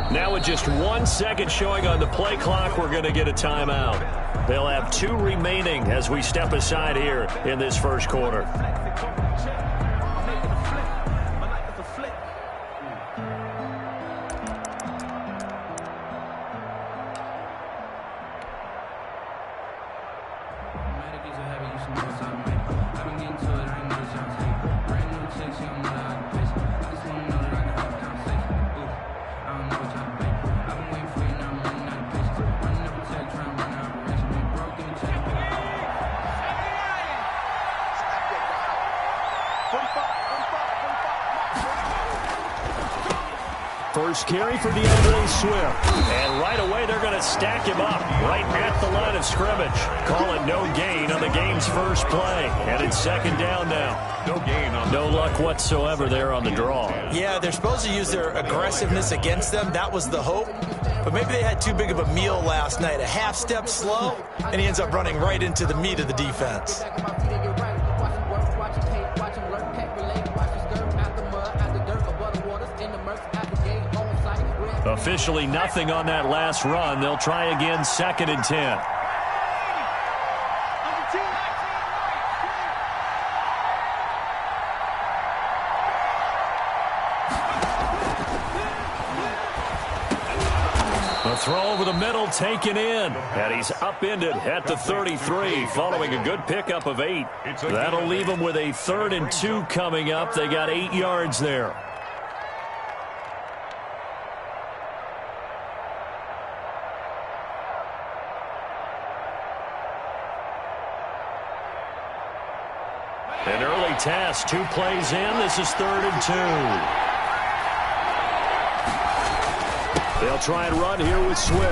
Now with just 1 second showing on the play clock, we're going to get a timeout. They'll have 2 remaining as we step aside here in this first quarter. First carry for DeAndre Swift. And right away, they're going to stack him up right at the line of scrimmage. Call it no gain on the game's first play. And it's second down now. No gain on no luck whatsoever there on the draw. Yeah, they're supposed to use their aggressiveness against them. That was the hope. But maybe they had too big of a meal last night. A half step slow, and he ends up running right into the meat of the defense. Officially nothing on that last run. They'll try again, 2nd and 10. The throw over the middle taken in. And he's upended at the 33 following a good pickup of 8. That'll leave him with a 3rd and 2 coming up. They got 8 yards there. An early test, 2 plays in. This is 3rd and 2. They'll try and run here with Swift.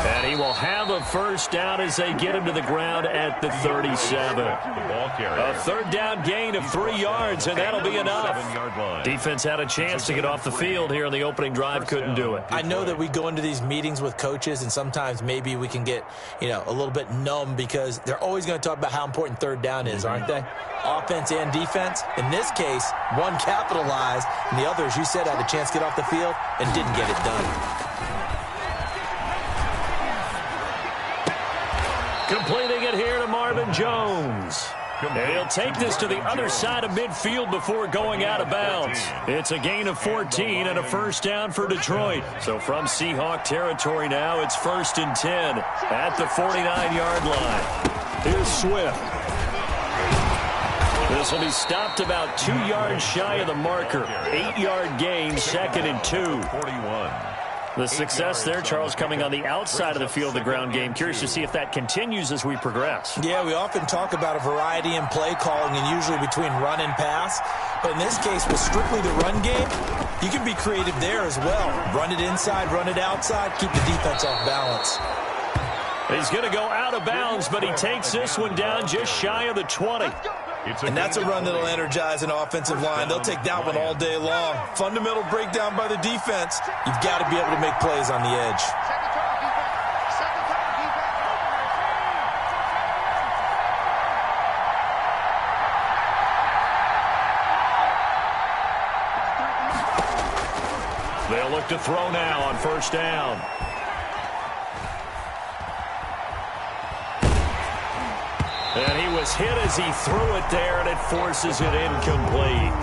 And he will have a first down as they get him to the ground at the 37. A 3rd down gain of 3 yards, and that'll be enough. Defense had a chance to get off the field here on the opening drive, couldn't do it. I know that we go into these meetings with coaches, and sometimes maybe we can get, a little bit numb because they're always going to talk about how important 3rd down is, aren't they? Offense and defense. In this case, one capitalized, and the other, as you said, had a chance to get off the field and didn't get it done. Completing it here to Marvin Jones. And he'll take this to the other side of midfield before going out of bounds. It's a gain of 14 and a first down for Detroit. So from Seahawk territory now, it's 1st and 10 at the 49-yard line. Here's Swift. This will be stopped about 2 yards shy of the marker. 8-yard gain, 2nd and 2. 41. The success there, Charles, coming on the outside of the field, the ground game. Curious to see if that continues as we progress. Yeah, we often talk about a variety in play calling and usually between run and pass. But in this case, with strictly the run game, you can be creative there as well. Run it inside, run it outside, keep the defense off balance. He's going to go out of bounds, but he takes this one down just shy of the 20. And that's a run that'll energize an offensive line. They'll take that one all day long. Fundamental breakdown by the defense. You've got to be able to make plays on the edge. They'll look to throw now on 1st down. And he was hit as he threw it there, and it forces it incomplete.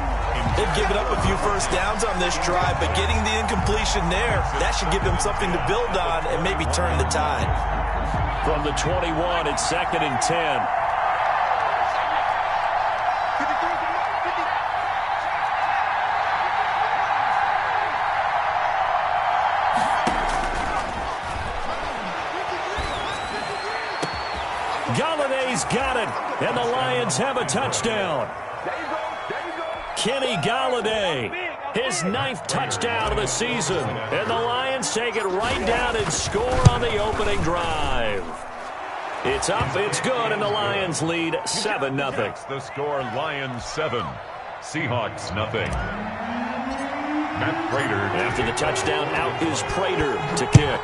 They've given up a few first downs on this drive, but getting the incompletion there, that should give them something to build on and maybe turn the tide. From the 21, it's 2nd and 10. Galladay's got it, and the Lions have a touchdown. Kenny Galladay, his 9th touchdown of the season, and the Lions take it right down and score on the opening drive. It's up, it's good, and the Lions lead 7-0. That's the score, Lions 7, Seahawks nothing. Matt Prater. After the touchdown, out is Prater to kick.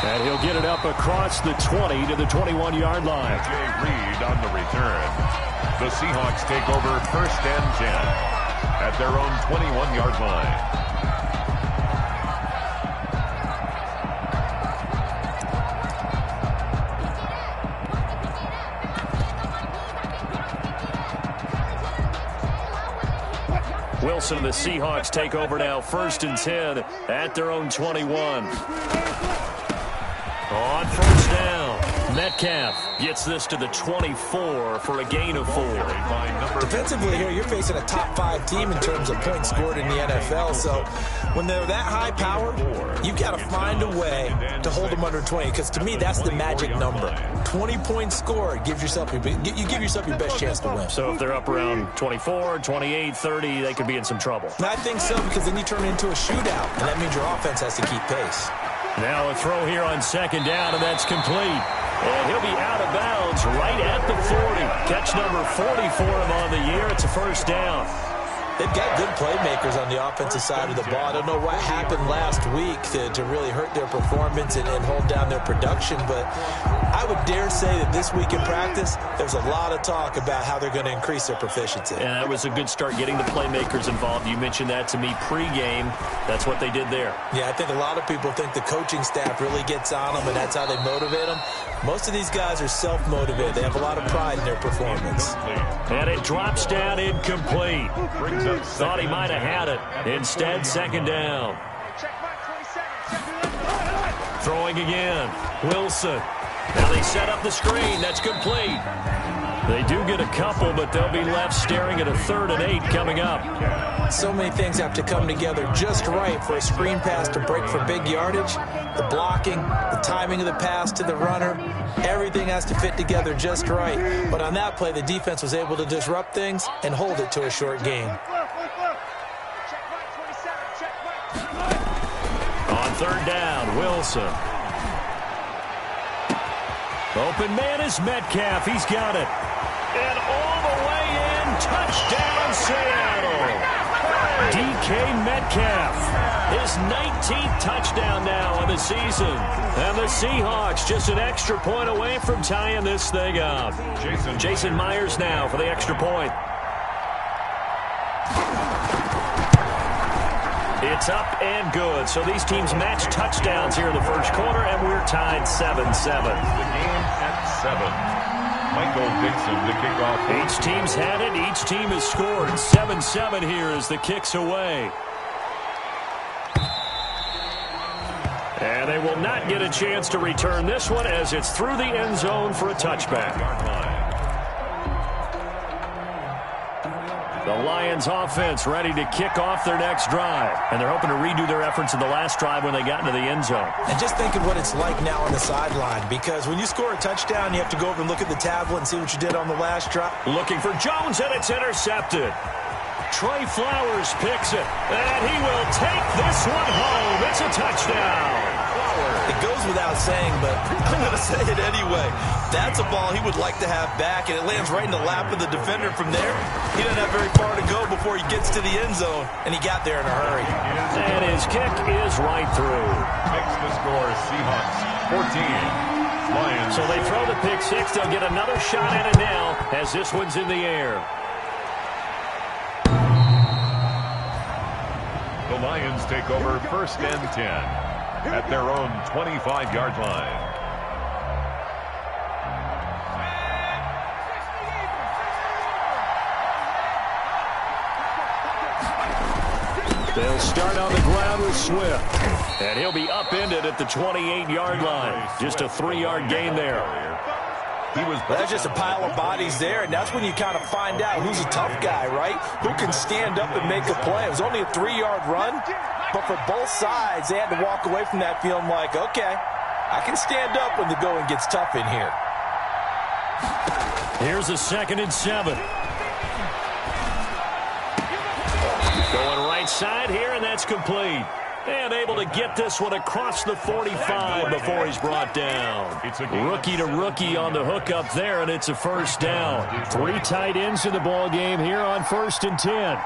And he'll get it up up across the 20 to the 21-yard line. Jay Reed on the return. The Seahawks take over 1st and 10 at their own 21-yard line. Wilson and the Seahawks take over now, 1st and 10 at their own 21. On 1st down, Metcalf gets this to the 24 for a gain of 4. Defensively here, you're facing a top 5 team in terms of points scored in the NFL. So when they're that high power, you've got to find a way to hold them under 20. Because to me, that's the magic number. 20 points scored gives yourself you give yourself your best chance to win. So if they're up around 24, 28, 30, they could be in some trouble. And I think so, because then you turn it into a shootout, and that means your offense has to keep pace. Now a throw here on 2nd down, and that's complete. And he'll be out of bounds right at the 40. Catch number 40 for him on the year. It's a 1st down. They've got good playmakers on the offensive side of the ball. I don't know what happened last week to really hurt their performance and hold down their production, but I would dare say that this week in practice, there's a lot of talk about how they're going to increase their proficiency. And that was a good start, getting the playmakers involved. You mentioned that to me pregame. That's what they did there. Yeah, I think a lot of people think the coaching staff really gets on them, and that's how they motivate them. Most of these guys are self-motivated. They have a lot of pride in their performance. And it drops down incomplete. Thought he might have had it. Instead, 2nd down. Throwing again. Wilson. Now they set up the screen. That's complete. They do get a couple, but they'll be left staring at a 3rd and 8 coming up. So many things have to come together just right for a screen pass to break for big yardage. The blocking, the timing of the pass to the runner, everything has to fit together just right. But on that play, the defense was able to disrupt things and hold it to a short gain. On 3rd down, Wilson. Open man is Metcalf. He's got it. And all the way in, touchdown Seattle. DK Metcalf, his 19th touchdown now of the season. And the Seahawks just an extra point away from tying this thing up. Jason Myers now for the extra point. It's up and good. So these teams match touchdowns here in the 1st quarter, and we're tied 7-7. The game at 7. Michael Dixon to kick off. Each team's had it. Each team has scored. 7-7 here as the kick's away. And they will not get a chance to return this one as it's through the end zone for a touchback. The Lions offense ready to kick off their next drive. And they're hoping to redo their efforts in the last drive when they got into the end zone. And just thinking what it's like now on the sideline, because when you score a touchdown, you have to go over and look at the tablet and see what you did on the last drive. Looking for Jones, and it's intercepted. Trey Flowers picks it, and he will take this one home. It's a touchdown. It goes without saying, but I'm going to say it anyway. That's a ball he would like to have back, and it lands right in the lap of the defender from there. He doesn't have very far to go before he gets to the end zone, and he got there in a hurry. And his kick is right through. Makes the score Seahawks 14. Lions. So they throw the pick six. They'll get another shot at it now as this one's in the air. The Lions take over 1st and 10 at their own 25-yard line. They'll start on the ground with Swift. And he'll be upended at the 28-yard line. Just a 3-yard gain there. That's just a pile of bodies there, and that's when you kind of find out who's a tough guy, right? Who can stand up and make a play. It was only a 3-yard run, but for both sides, they had to walk away from that feeling like, okay, I can stand up when the going gets tough in here. Here's a 2nd and 7. Going right side here, and that's complete. And able to get this one across the 45 before he's brought down. Rookie to rookie on the hookup there, and it's a 1st down. 3 tight ends in the ball game here on 1st and 10.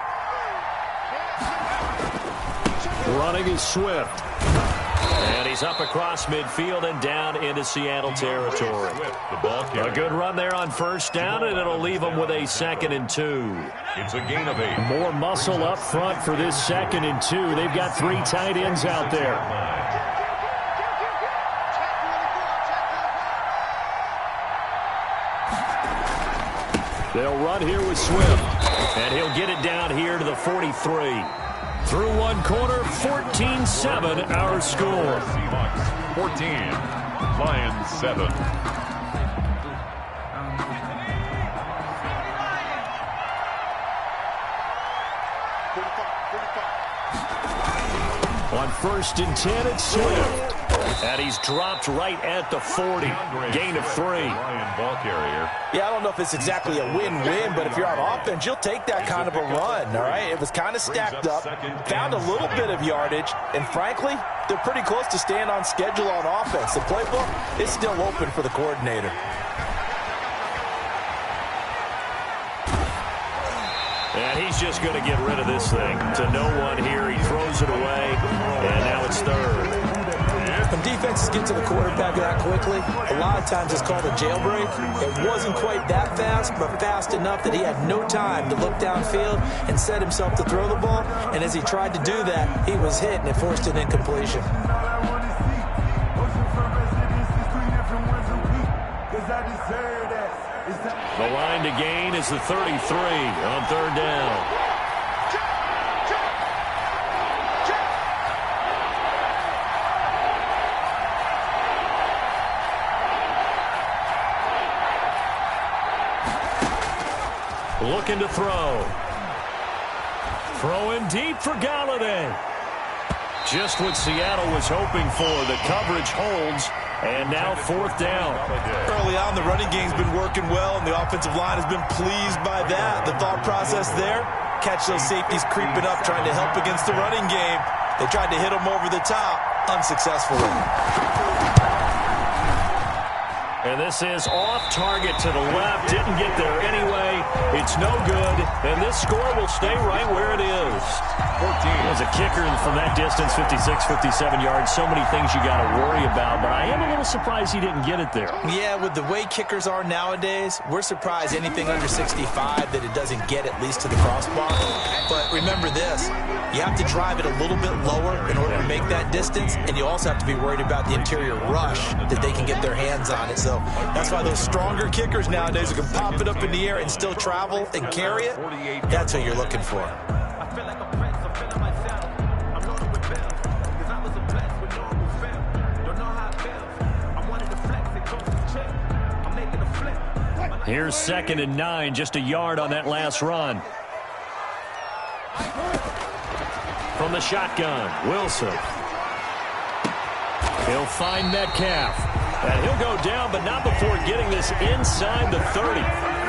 Running is Swift. And he's up across midfield and down into Seattle territory. A good run there on first down, and it'll leave him with a 2nd and 2. It's a gain of 8. More muscle up front for this 2nd and 2. They've got 3 tight ends out there. They'll run here with Swift, and he'll get it down here to the 43. Through one quarter, 14-7 our score. Seahawks 14, Lions 7. On 1st and 10, it's Swift. And he's dropped right at the 40. Gain of 3. Ball carrier. Yeah, I don't know if it's exactly a win-win, but if you're on offense, you'll take that kind of a run, all right? It was kind of stacked up, found a little bit of yardage, and frankly, they're pretty close to staying on schedule on offense. The playbook is still open for the coordinator. And he's just going to get rid of this thing to no one here. He throws it away, and now it's 3rd. When defenses get to the quarterback that quickly, a lot of times it's called a jailbreak. It wasn't quite that fast, but fast enough that he had no time to look downfield and set himself to throw the ball. And as he tried to do that, he was hit, and it forced an incompletion. The line to gain is the 33 on 3rd down. Looking to throw. Throwing deep for Galladay. Just what Seattle was hoping for. The coverage holds, and now 4th down. Early on, the running game's been working well, and the offensive line has been pleased by that. The thought process there, catch those safeties creeping up, trying to help against the running game. They tried to hit them over the top, unsuccessfully. And this is off target to the left. Didn't get there anyway. It's no good. And this score will stay right where it is. 14. As a kicker from that distance, 56, 57 yards. So many things you got to worry about. But I am a little surprised he didn't get it there. Yeah, with the way kickers are nowadays, we're surprised anything under 65 that it doesn't get at least to the crossbar. But remember this. You have to drive it a little bit lower in order to make that distance. And you also have to be worried about the interior rush that they can get their hands on it. So that's why those stronger kickers nowadays who can pop it up in the air and still travel and carry it, that's what you're looking for. Here's 2nd and 9, just a yard on that last run. From the shotgun, Wilson. He'll find Metcalf. And he'll go down, but not before getting this inside the 30.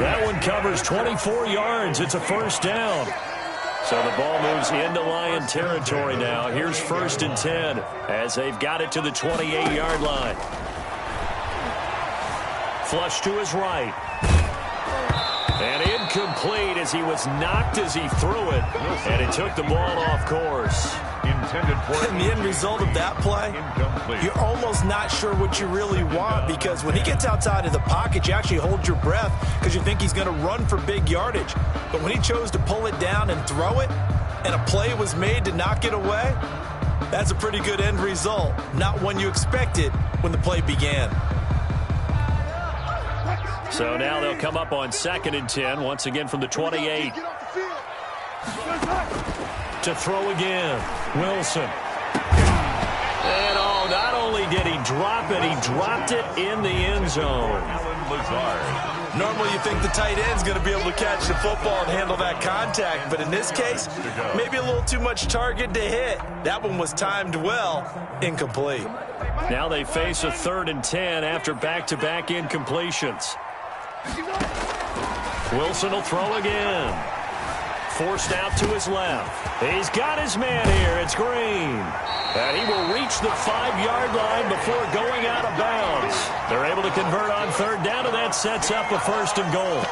That one covers 24 yards. It's a 1st down. So the ball moves into Lion territory now. Here's 1st and 10 as they've got it to the 28-yard line. Flush to his right. And incomplete as he was knocked as he threw it. And it took the ball off course. Intended for and the end result of that play, incomplete. You're almost not sure what you really want, because when he gets outside of the pocket, you actually hold your breath because you think he's going to run for big yardage. But when he chose to pull it down and throw it, and a play was made to knock it away, that's a pretty good end result. Not one you expected when the play began. So now they'll come up on 2nd and 10, once again from the 28. To throw again, Wilson. And not only did he drop it, he dropped it in the end zone. Normally you think the tight end's going to be able to catch the football and handle that contact, but in this case, maybe a little too much target to hit. That one was timed well, incomplete. Now they face a 3rd and 10 after back-to-back incompletions. Wilson will throw again. forced out to his left. He's got his man here. It's Green. And he will reach the 5-yard line before going out of bounds. They're able to convert on third down, and that sets up a 1st and goal.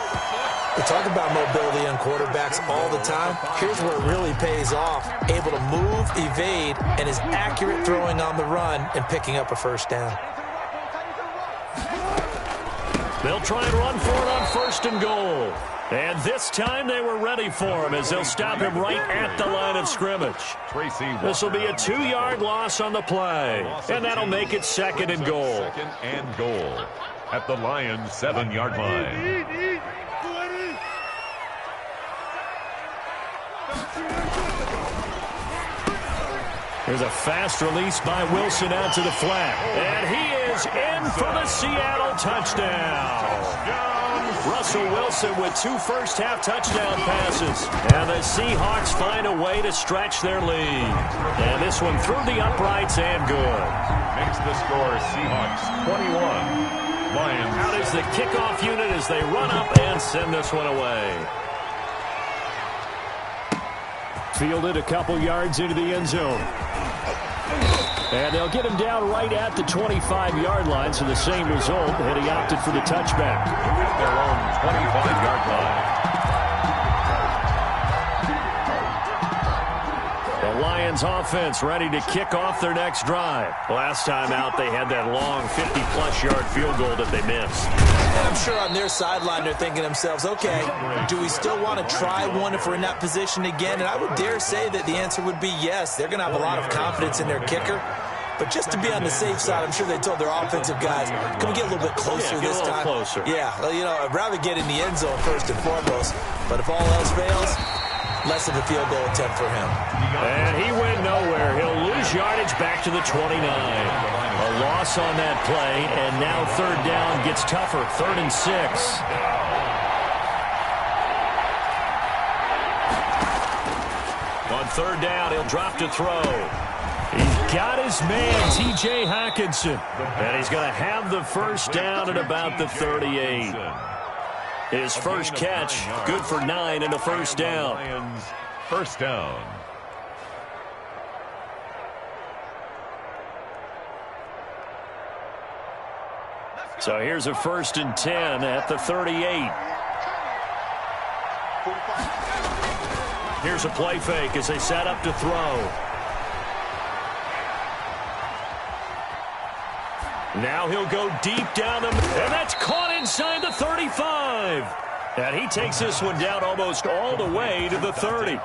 We talk about mobility on quarterbacks all the time. Here's where it really pays off. Able to move, evade, and is accurate throwing on the run and picking up a 1st down. They'll try and run for it on 1st and goal. And this time they were ready for him as they'll stop him right at the line of scrimmage. This will be a 2-yard loss on the play. And that'll make it 2nd and goal. 2nd and goal at the Lions' 7-yard line. There's a fast release by Wilson out to the flat. And he is in for the Seattle touchdown. Russell Wilson with 2 first-half touchdown passes. And the Seahawks find a way to stretch their lead. And this one through the uprights and good. Makes the score Seahawks 21. Lions. Out is the kickoff unit as they run up and send this one away. Fielded a couple yards into the end zone. And they'll get him down right at the 25-yard line, so the same result, and he opted for the touchback. At their own 25-yard line. The Lions offense ready to kick off their next drive. Last time out, they had that long 50-plus yard field goal that they missed. And I'm sure on their sideline they're thinking to themselves, okay, do we still want to try one if we're in that position again? And I would dare say that the answer would be yes. They're going to have a lot of confidence in their kicker. But just to be on the safe side, I'm sure they told their offensive guys, can we get a little bit closer this time? Closer. Yeah, you know, I'd rather get in the end zone first and foremost. But if all else fails, less of a field goal attempt for him. And he went nowhere. He'll lose yardage back to the 29. A loss on that play, and now third down gets tougher. 3rd and 6. On third down, he'll drop to throw. He's got his man, T.J. Hockenson. And he's going to have the first down at about the 38. His first catch, good for 9 and a first down. Lions, first down. So here's a 1st and 10 at the 38. Here's a play fake as they set up to throw. Now he'll go deep down the middle, and that's caught inside the 35. And he takes this one down almost all the way to the 30.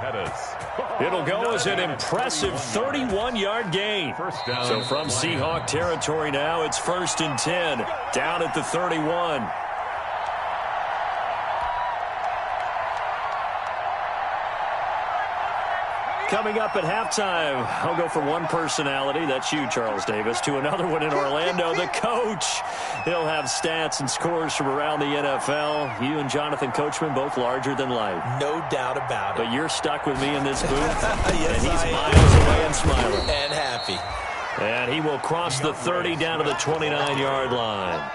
It'll go as an impressive 31-yard gain. So from Seahawk territory now, it's 1st and 10, down at the 31. Coming up at halftime, I'll go from one personality, that's you, Charles Davis, to another one in Orlando, the coach. He'll have stats and scores from around the NFL. You and Jonathan Coachman, both larger than life. No doubt about it. But you're stuck with me in this booth, yes, and he's miles away and smiling. And happy. And he will cross the 30 down to the 29-yard line.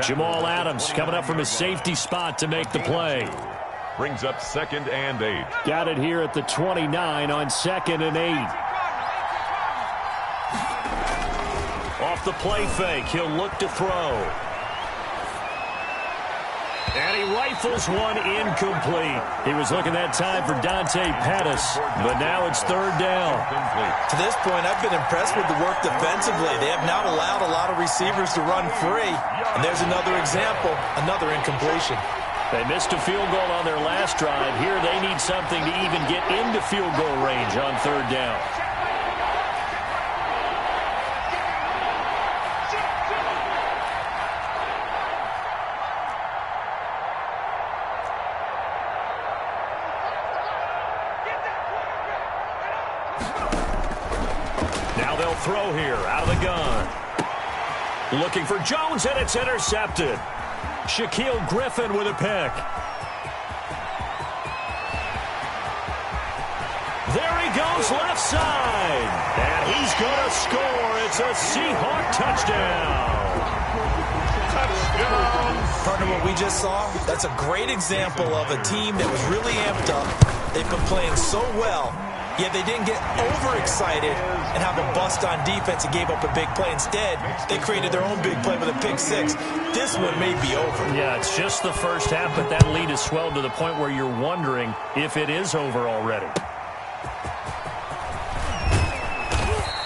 Jamal Adams coming up from his safety spot to make the play. Brings up 2nd and 8. Got it here at the 29 on 2nd and 8. Off the play fake, he'll look to throw. And he rifles one incomplete. He was looking that time for Dante Pettis, but now it's 3rd down. To this point, I've been impressed with the work defensively. They have not allowed a lot of receivers to run free. And there's another example, another incompletion. They missed a field goal on their last drive. Here they need something to even get into field goal range on 3rd down. Now they'll throw here out of the gun. Looking for Jones, and it's intercepted. Shaquille Griffin with a pick. There he goes left side. And he's going to score. It's a Seahawk touchdown. Touchdown. Partner, of what we just saw? That's a great example of a team that was really amped up. They've been playing so well, yet they didn't get overexcited and have a bust on defense and gave up a big play. Instead, they created their own big play with a pick six. This one may be over. Yeah, it's just the first half, but that lead has swelled to the point where you're wondering if it is over already.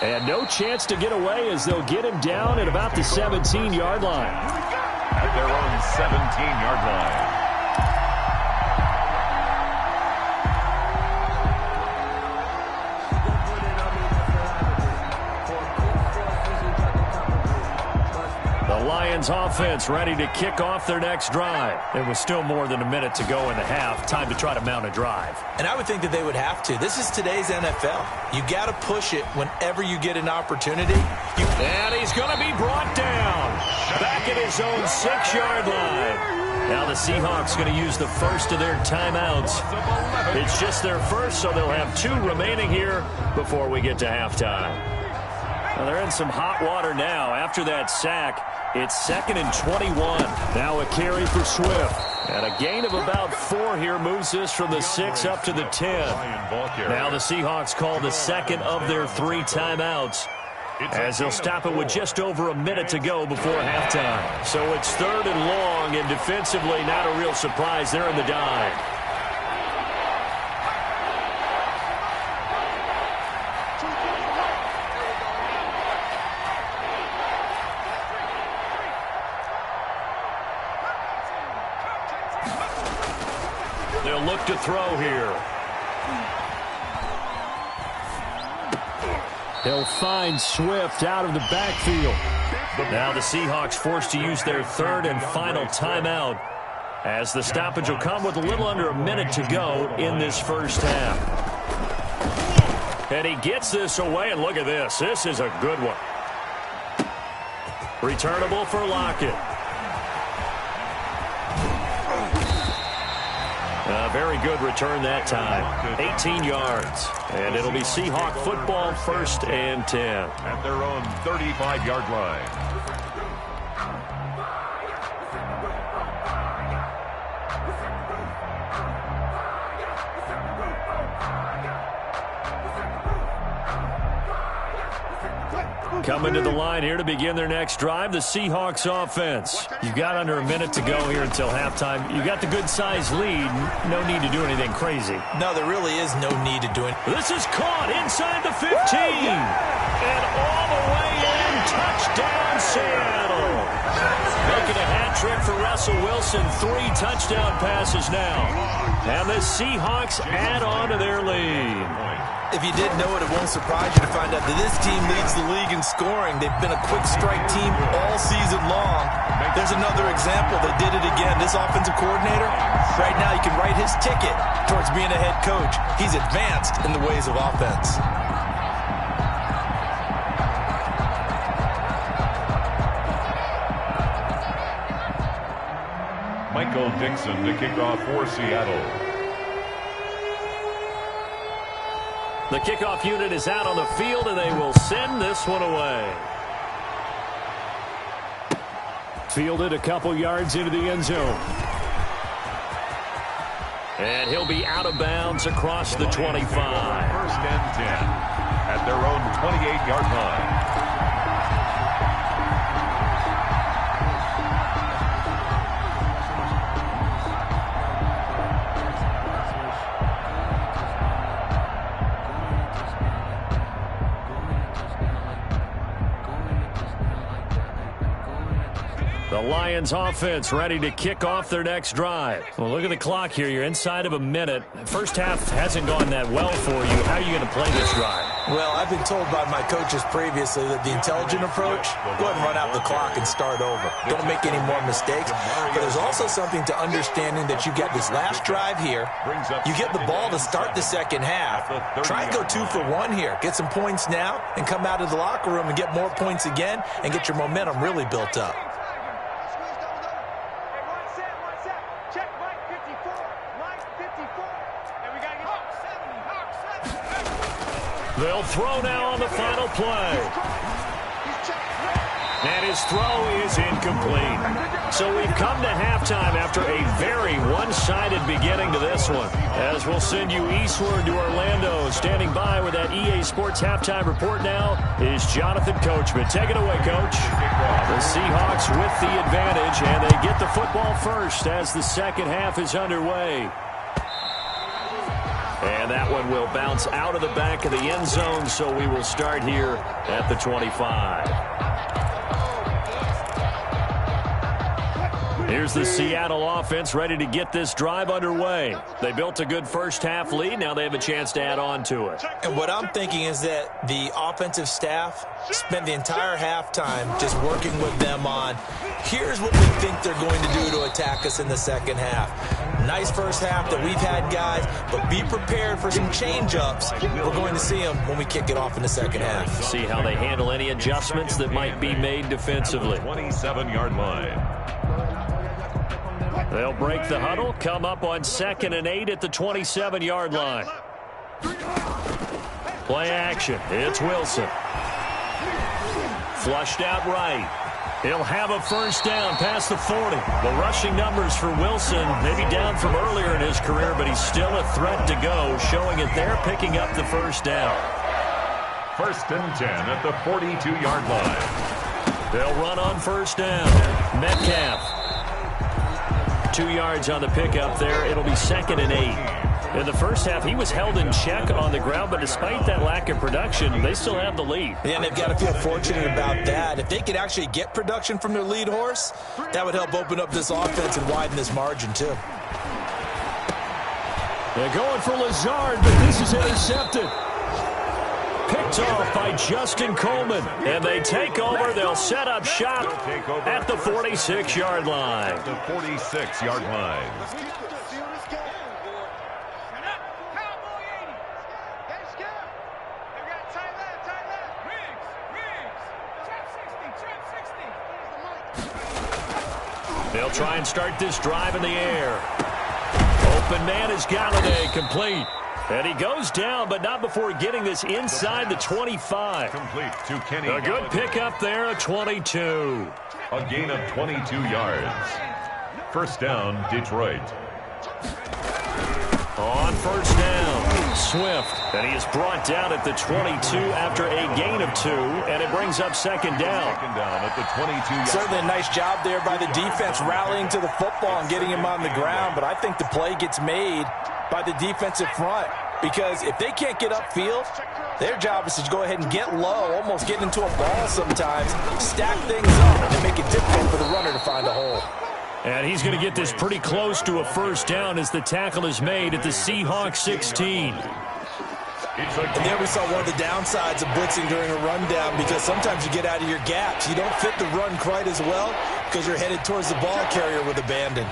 And no chance to get away as they'll get him down at about the 17-yard line. At their own 17-yard line. The Lions offense ready to kick off their next drive. It was still more than a minute to go in the half. Time to try to mount a drive. And I would think that they would have to. This is today's NFL. You got to push it whenever you get an opportunity. And he's going to be brought down. Back at his own 6-yard line. Now the Seahawks going to use the first of their timeouts. It's just their first, so they'll have 2 remaining here before we get to halftime. Well, they're in some hot water now. After that sack, it's 2nd and 21. Now a carry for Swift. And a gain of about 4 here moves this from the 6 up to the 10. Now the Seahawks call the second of their 3 timeouts, as they'll stop it with just over a minute to go before halftime. So it's 3rd and long, and defensively not a real surprise. They're in the dive. They'll look to throw here. They'll find Swift out of the backfield. Now the Seahawks forced to use their 3rd and final timeout, as the stoppage will come with a little under a minute to go in this first half. And he gets this away, and look at this. This is a good one. Returnable for Lockett. A very good return that time. 18 yards. And it'll be Seahawk football, 1st and 10. At their own 35-yard line. Coming to the line here to begin their next drive, the Seahawks offense. You've got under a minute to go here until halftime. You got the good-sized lead. No need to do anything crazy. No, there really is no need to do it. This is caught inside the 15. And all the way in. Touchdown, Seattle. Making a hat trick for Russell Wilson. 3 touchdown passes now. And the Seahawks add on to their lead. If you didn't know it, it won't surprise you to find out that this team leads the league in scoring. They've been a quick strike team all season long. There's another example. They did it again. This offensive coordinator, right now you can write his ticket towards being a head coach. He's advanced in the ways of offense. Michael Dixon to kick off for Seattle. The kickoff unit is out on the field, and they will send this one away. Fielded a couple yards into the end zone. And he'll be out of bounds across the 25. 1st and 10 at their own 28-yard line. The Lions offense ready to kick off their next drive. Well, look at the clock here. You're inside of a minute. First half hasn't gone that well for you. How are you going to play this drive? Well, I've been told by my coaches previously that the intelligent approach, go ahead and run out the clock and start over. Don't make any more mistakes. But there's also something to understanding that you get this last drive here. You get the ball to start the second half. Try and go 2 for 1 here. Get some points now and come out of the locker room and get more points again and get your momentum really built up. They'll throw now on the final play. And his throw is incomplete. So we've come to halftime after a very one-sided beginning to this one. As we'll send you eastward to Orlando. Standing by with that EA Sports halftime report now is Jonathan Coachman. Take it away, Coach. The Seahawks with the advantage, and they get the football first as the second half is underway. And that one will bounce out of the back of the end zone, so we will start here at the 25. Here's the Seattle offense ready to get this drive underway. They built a good first-half lead. Now they have a chance to add on to it. And what I'm thinking is that the offensive staff spent the entire halftime just working with them on, here's what we think they're going to do to attack us in the second half. Nice first half that we've had, guys, but be prepared for some change-ups. We're going to see them when we kick it off in the second half. See how they handle any adjustments that might be made defensively. 27-yard line. They'll break the huddle, come up on 2nd and 8 at the 27-yard line. Play action. It's Wilson. Flushed out right. He'll have a first down past the 40. The rushing numbers for Wilson, maybe down from earlier in his career, but he's still a threat to go, showing it there, picking up the first down. 1st and 10 at the 42-yard line. They'll run on first down. Metcalf. 2 yards on the pickup there. It'll be 2nd and 8. In the first half, he was held in check on the ground, but despite that lack of production, they still have the lead. Yeah, and they've got to feel fortunate about that. If they could actually get production from their lead horse, that would help open up this offense and widen this margin, too. They're going for Lazard, but this is intercepted. Picked off by Justin Coleman. And they take over. They'll set up shop at the 46-yard line. The 46-yard line. They'll try and start this drive in the air. Open man is Galladay, complete. And he goes down, but not before getting this inside the 25. Complete to Kenny. A good pickup there at 22. A gain of 22 yards. First down, Detroit. On first down, Swift. And he is brought down at the 22 after a gain of 2. And it brings up second down. Second down at the 22. Certainly a nice job there by the defense rallying to the football and getting him on the ground. But I think the play gets made by the defensive front, because if they can't get upfield, their job is to go ahead and get low, almost get into a ball sometimes, stack things up, and make it difficult for the runner to find a hole. And he's going to get this pretty close to a first down as the tackle is made at the Seahawks 16. And there we saw one of the downsides of blitzing during a rundown, because sometimes you get out of your gaps. You don't fit the run quite as well because you're headed towards the ball carrier with abandon.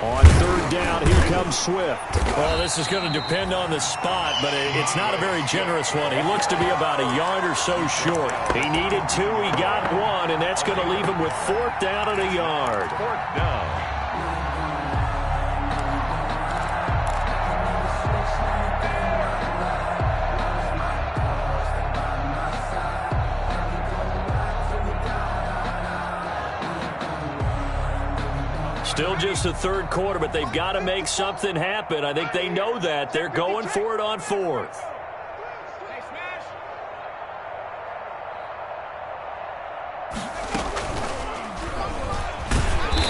On third down, here comes Swift. Well, this is going to depend on the spot, but it's not a very generous one. He looks to be about a yard or so short. He needed 2, he got 1, and that's going to leave him with 4th down and a yard. 4th down. Still just the third quarter, but they've got to make something happen. I think they know that. They're going for it on 4th.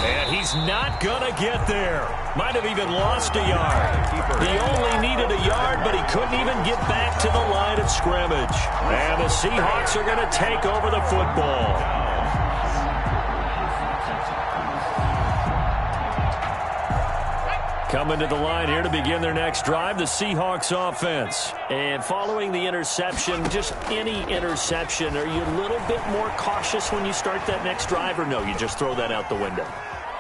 And he's not going to get there. Might have even lost a yard. He only needed a yard, but he couldn't even get back to the line of scrimmage. And the Seahawks are going to take over the football. Coming to the line here to begin their next drive, the Seahawks offense. And following the interception, just any interception, are you a little bit more cautious when you start that next drive, or no, you just throw that out the window?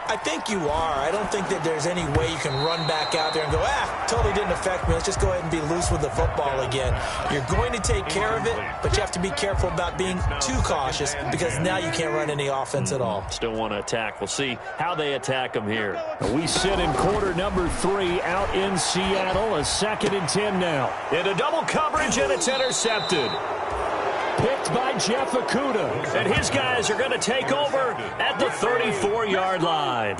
I think you are. I don't think that there's any way you can run back out there and go, totally didn't affect me. Let's just go ahead and be loose with the football again. You're going to take care of it, but you have to be careful about being too cautious, because now you can't run any offense at all. Still want to attack. We'll see how they attack them here. We sit in quarter number 3 out in Seattle. A 2nd and 10 now. Into double coverage, and it's intercepted. picked by Jeff Okudah. And his guys are going to take over at the 34-yard line.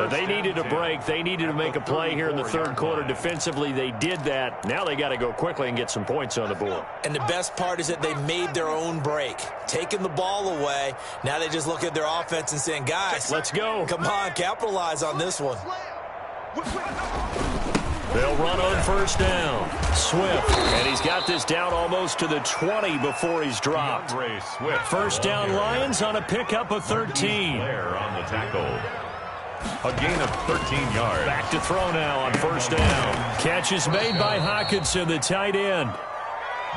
They needed a break. They needed to make a play here in the third quarter. Defensively, they did that. Now they got to go quickly and get some points on the board. And the best part is that they made their own break, taking the ball away. Now they just look at their offense and saying, guys, let's go. Come on, capitalize on this one. They'll run on first down. Swift, and he's got this down almost to the 20 before he's dropped. First down Lions on a pickup of 13. On the tackle. A gain of 13 yards. Back to throw now on first down. Catch is made by Hockenson, the tight end.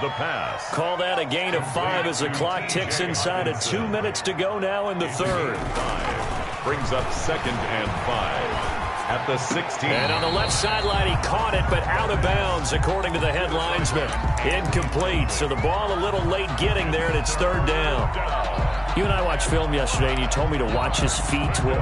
The pass. Call that a gain of 5 as the clock ticks inside of 2 minutes to go now in the third. Brings up 2nd and 5. At the 16. And on the left sideline, he caught it, but out of bounds, according to the head linesman. Incomplete, so the ball a little late getting there, and it's third down. You and I watched film yesterday, and you told me to watch his feet. For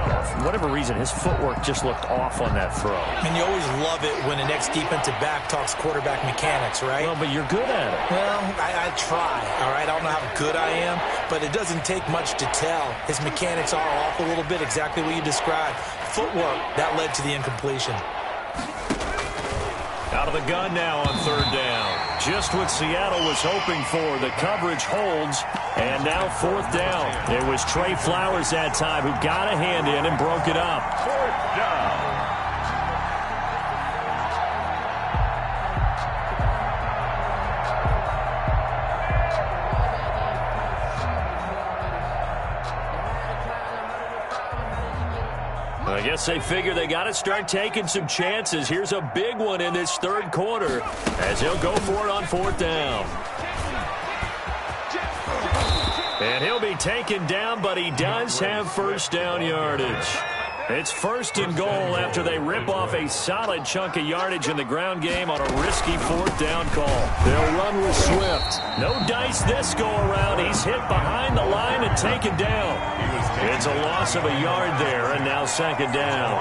whatever reason, his footwork just looked off on that throw. And you always love it when the next defensive back talks quarterback mechanics, right? Well, but you're good at it. Well, I try, all right? I don't know how good I am, but it doesn't take much to tell. His mechanics are off a little bit, exactly what you described. Footwork, that led to the incompletion. Out of the gun now on third down. Just what Seattle was hoping for. The coverage holds, and now fourth down. It was Trey Flowers that time who got a hand in and broke it up. Fourth down. I guess they figure they got to start taking some chances. Here's a big one in this third quarter as he'll go for it on fourth down. And he'll be taken down, but he does have first down yardage. It's first and goal after they rip off a solid chunk of yardage in the ground game on a risky fourth down call. They'll run with Swift. No dice this go-around. He's hit behind the line and taken down. It's a loss of a yard there, and now second down.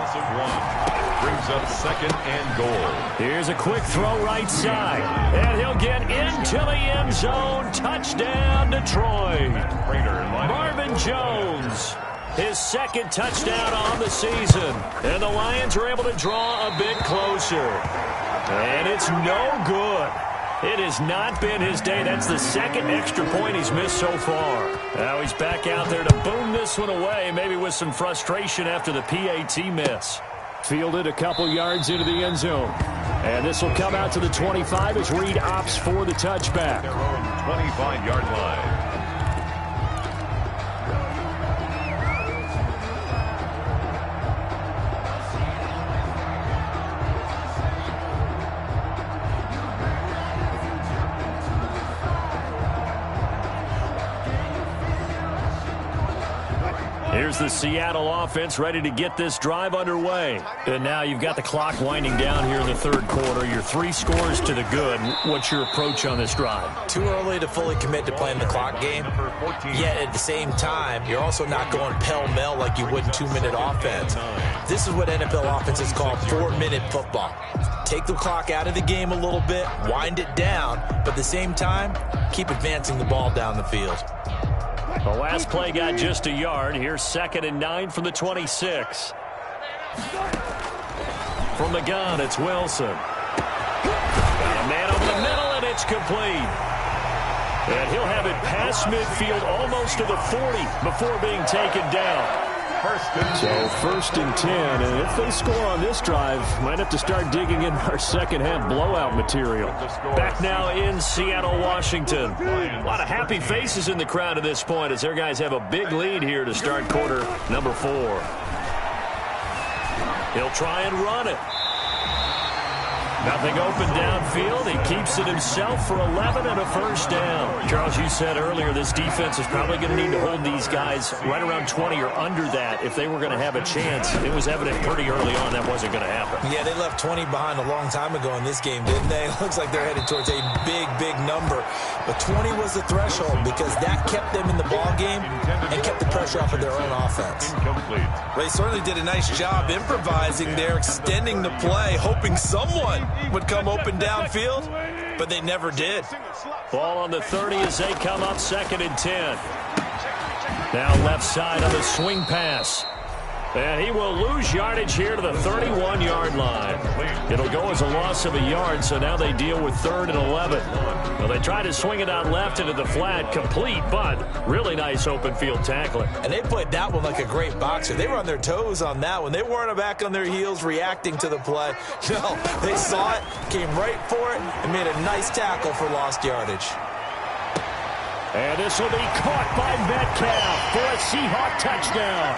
Brings up 2nd and goal. Here's a quick throw right side, and he'll get into the end zone. Touchdown, Detroit. Marvin Jones. His second touchdown on the season. And the Lions are able to draw a bit closer. And it's no good. It has not been his day. That's the second extra point he's missed so far. Now he's back out there to boom this one away, maybe with some frustration after the PAT miss. Fielded a couple yards into the end zone. And this will come out to the 25 as Reed opts for the touchback. Their own 25-yard line. Here's the Seattle offense ready to get this drive underway. And now you've got the clock winding down here in the third quarter. Your 3 scores to the good. What's your approach on this drive? Too early to fully commit to playing the clock game. Yet at the same time, you're also not going pell-mell like you would in 2-minute offense. This is what NFL offenses call 4-minute football. Take the clock out of the game a little bit, wind it down, but at the same time, keep advancing the ball down the field. The last play got just a yard. Here's 2nd and 9 from the 26. From the gun, it's Wilson. Got a man over the middle, and it's complete. And he'll have it past midfield almost to the 40 before being taken down. First and 10, and if they score on this drive, might have to start digging in our second half blowout material. Back now in Seattle, Washington. A lot of happy faces in the crowd at this point as their guys have a big lead here to start quarter number 4. He'll try and run it. Nothing open downfield. He keeps it himself for 11 and a first down. Charles, you said earlier this defense is probably going to need to hold these guys right around 20 or under that if they were going to have a chance. It was evident pretty early on that wasn't going to happen. Yeah, they left 20 behind a long time ago in this game, didn't they? It looks like they're headed towards a big, big number. But 20 was the threshold because that kept them in the ball game and kept the pressure off of their own offense. Incomplete. They certainly did a nice job improvising there, extending the play, hoping someone would come open downfield. but they never did. Ball on the 30 as they come up 2nd and 10. Now left side on the swing pass. And he will lose yardage here to the 31-yard line. It'll go as a loss of a yard, so now they deal with 3rd and 11. Well, they try to swing it out left into the flat, complete, but really nice open field tackling. And they played that one like a great boxer. They were on their toes on that one. They weren't back on their heels reacting to the play. No, they saw it, came right for it, and made a nice tackle for lost yardage. And this will be caught by Metcalf for a Seahawk touchdown.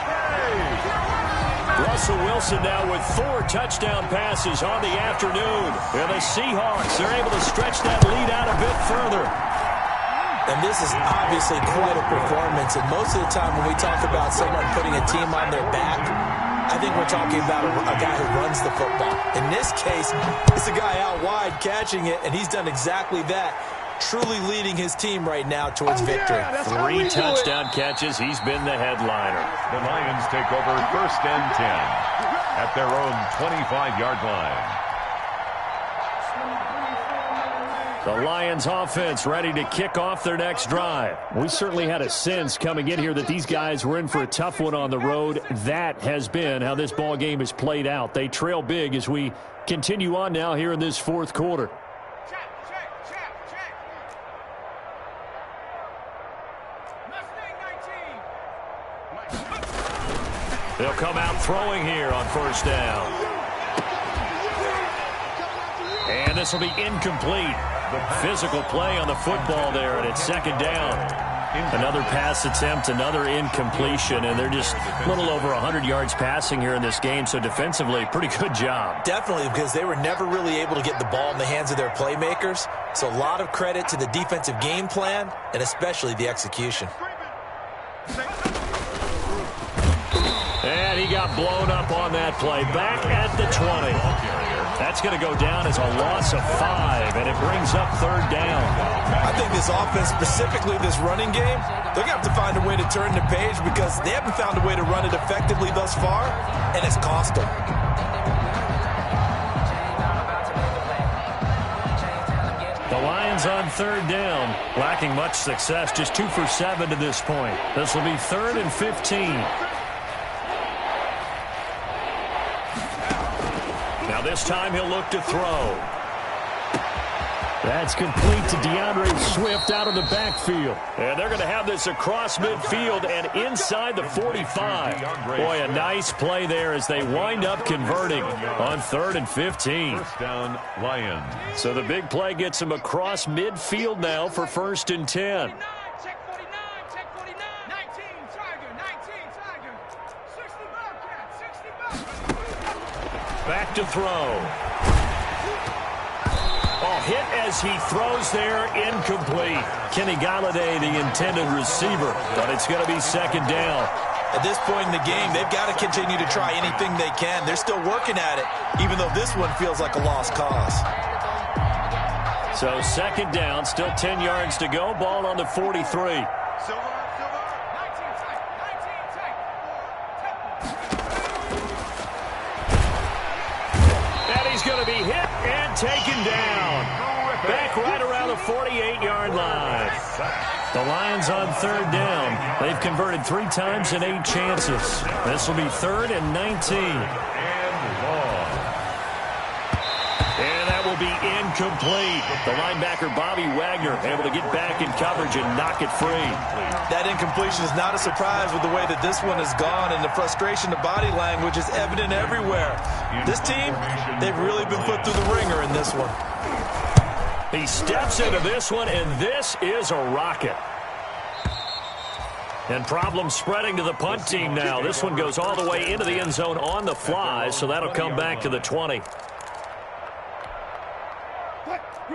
Russell Wilson now with 4 touchdown passes on the afternoon. And the Seahawks are able to stretch that lead out a bit further. And this is obviously quite a performance. And most of the time when we talk about someone putting a team on their back, I think we're talking about a guy who runs the football. In this case, it's a guy out wide catching it, and he's done exactly that. Truly leading his team right now towards victory. 3 touchdown catches. He's been the headliner. The Lions take over 1st and 10 at their own 25-yard line. The Lions offense ready to kick off their next drive. We certainly had a sense coming in here that these guys were in for a tough one on the road. That has been how this ball game has played out. They trail big as we continue on now here in this 4th quarter. They'll come out throwing here on 1st down. And this will be incomplete. Physical play on the football there, and it's 2nd down. Another pass attempt, another incompletion, and they're just a little over 100 yards passing here in this game, so defensively, pretty good job. Definitely, because they were never really able to get the ball in the hands of their playmakers, so a lot of credit to the defensive game plan, and especially the execution. And he got blown up on that play. Back at the 20. That's going to go down as a loss of 5, and it brings up 3rd down. I think this offense, specifically this running game, they're going to have to find a way to turn the page because they haven't found a way to run it effectively thus far, and it's cost them. The Lions on 3rd down, lacking much success, just 2 for 7 to this point. This will be 3rd and 15. Now this time he'll look to throw. That's complete to DeAndre Swift out of the backfield. And they're going to have this across midfield and inside the 45. Boy, a nice play there as they wind up converting on 3rd and 15. 1st down, Lions. So the big play gets him across midfield now for 1st and 10. Back to throw. Oh, hit as he throws there, incomplete. Kenny Galladay, the intended receiver, but it's going to be 2nd down. At this point in the game, they've got to continue to try anything they can. They're still working at it, even though this one feels like a lost cause. So 2nd down, still 10 yards to go. Ball on the 43. Going to be hit and taken down. Back right around the 48-yard line. The Lions on 3rd down. They've converted 3 times in 8 chances. This will be 3rd and 19. And that will be incomplete. The linebacker, Bobby Wagner, able to get back in coverage and knock it free. That incompletion is not a surprise with the way that this one has gone, and the frustration, the body language is evident everywhere. This team, they've really been put through the ringer in this one. He steps into this one, and this is a rocket. And problems spreading to the punt team now. This one goes all the way into the end zone on the fly, so that'll come back to the 20.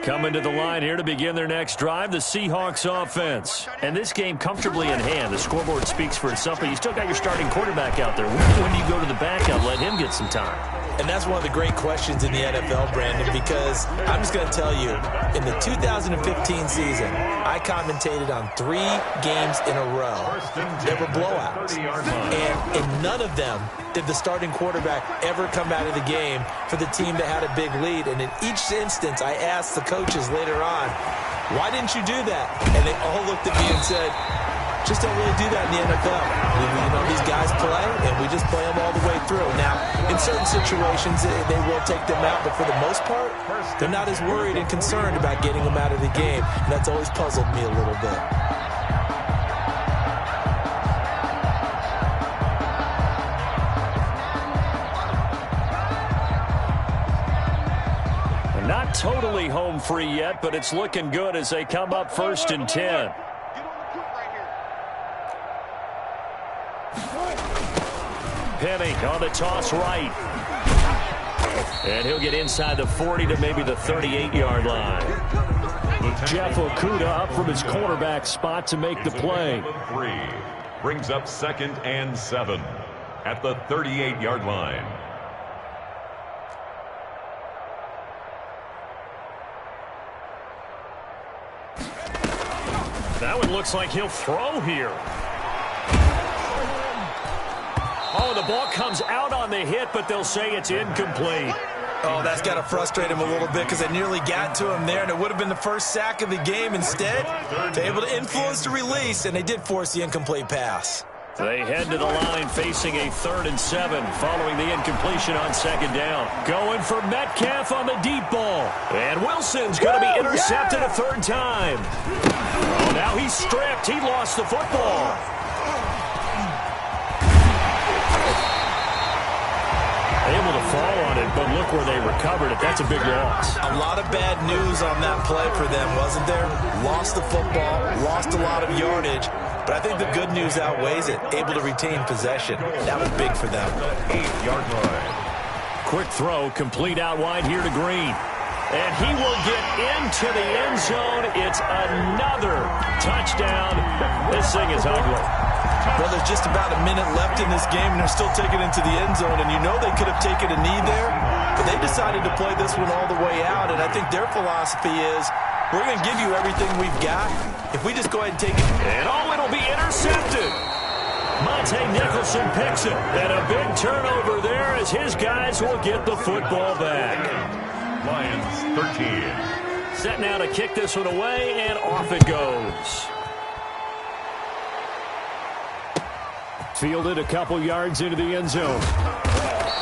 Coming to the line here to begin their next drive, the Seahawks offense. And this game comfortably in hand. The scoreboard speaks for itself, but you still got your starting quarterback out there. When do you go to the backup, let him get some time? And that's one of the great questions in the NFL, Brandon, because I'm just going to tell you, in the 2015 season, I commentated on 3 games in a row. There were blowouts. And in none of them did the starting quarterback ever come out of the game for the team that had a big lead? And in each instance, I asked the coaches later on, why didn't you do that? And they all looked at me and said, just don't really do that in the NFL. You know, these guys play, and we just play them all the way through. Now, in certain situations, they will take them out, but for the most part, they're not as worried and concerned about getting them out of the game, and that's always puzzled me a little bit. Not totally home free yet, but it's looking good as they come up 1st and 10. Penny on the toss right. And he'll get inside the 40 to maybe the 38-yard line. Jeff Okudah up from his cornerback spot to make the play. 3 brings up 2nd and 7 at the 38-yard line. That one looks like he'll throw here. Oh, the ball comes out on the hit, but they'll say it's incomplete. Oh, that's got to frustrate him a little bit because they nearly got to him there, and it would have been the first sack of the game. Instead, they're able to influence the release, and they did force the incomplete pass. They head to the line facing a 3rd and 7 following the incompletion on 2nd down. Going for Metcalf on the deep ball. And Wilson's going to be intercepted a 3rd time. Oh, now he's stripped. He lost the football. Able to fall on it, but look where they recovered it. That's a big loss. A lot of bad news on that play for them, wasn't there? Lost the football, lost a lot of yardage, but I think the good news outweighs it. Able to retain possession. That was big for them. 8-yard line. Quick throw, complete out wide here to Green. And he will get into the end zone. It's another touchdown. This thing is ugly. Well, there's just about a minute left in this game, and they're still taking it into the end zone. And you know they could have taken a knee there, but they decided to play this one all the way out. And I think their philosophy is, we're going to give you everything we've got. If we just go ahead and take it. And oh, it'll be intercepted. Monte Nicholson picks it. And a big turnover there as his guys will get the football back. Lions 13. Set now to kick this one away, and off it goes. Fielded a couple yards into the end zone.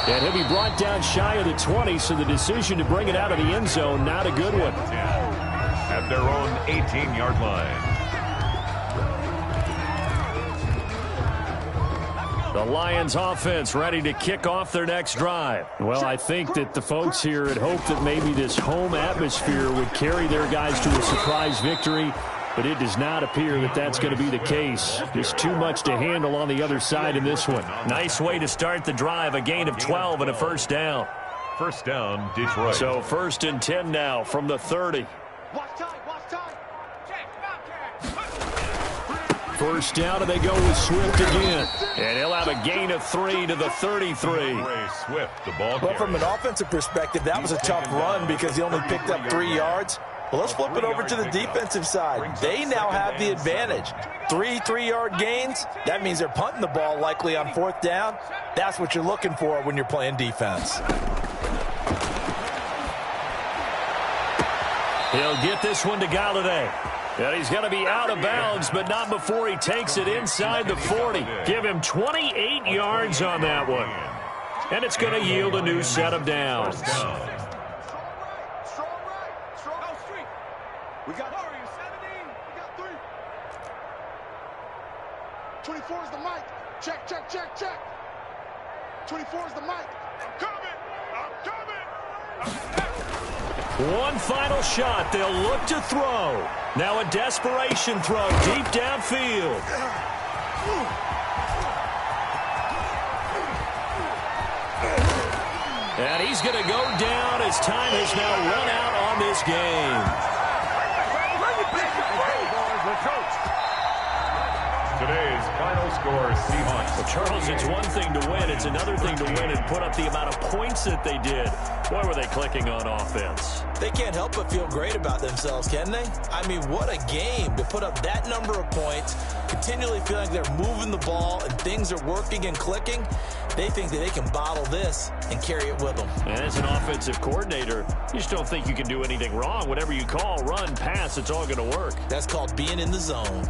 And he'll be brought down shy of the 20, so the decision to bring it out of the end zone, not a good one. At their own 18-yard line. The Lions offense ready to kick off their next drive. Well, I think that the folks here had hoped that maybe this home atmosphere would carry their guys to a surprise victory, but it does not appear that that's going to be the case. Just too much to handle on the other side in this one. Nice way to start the drive, a gain of 12 and a 1st down. 1st down, Detroit. So 1st and 10 now from the 30. First down, and they go with Swift again. And he'll have a gain of 3 to the 33. Swift, the ball Well, from an offensive perspective, that was a tough run because he only picked up 3 yards. Well, let's flip it over to the defensive side. They now have the advantage. 3 3-yard gains. That means they're punting the ball likely on 4th down. That's what you're looking for when you're playing defense. He'll get this one to Galladay. And he's going to be out of bounds, but not before he takes it inside the 40. Give him 28 yards on that one. And it's going to yield a new set of downs. We got 17. We got 3. 24 is the mic. Check, check, check, check. 24 is the mic. I'm coming. I'm coming. One final shot. They'll look to throw. Now a desperation throw deep downfield. And he's going to go down as time has now run out on this game. Today's final Final score, Seahawks. Well, Charles, it's one thing to win. It's another thing to win and put up the amount of points that they did. Boy, were they clicking on offense. They can't help but feel great about themselves, can they? I mean, what a game to put up that number of points, continually feeling like they're moving the ball and things are working and clicking. They think that they can bottle this and carry it with them. And as an offensive coordinator, you just don't think you can do anything wrong. Whatever you call, run, pass, it's all going to work. That's called being in the zone.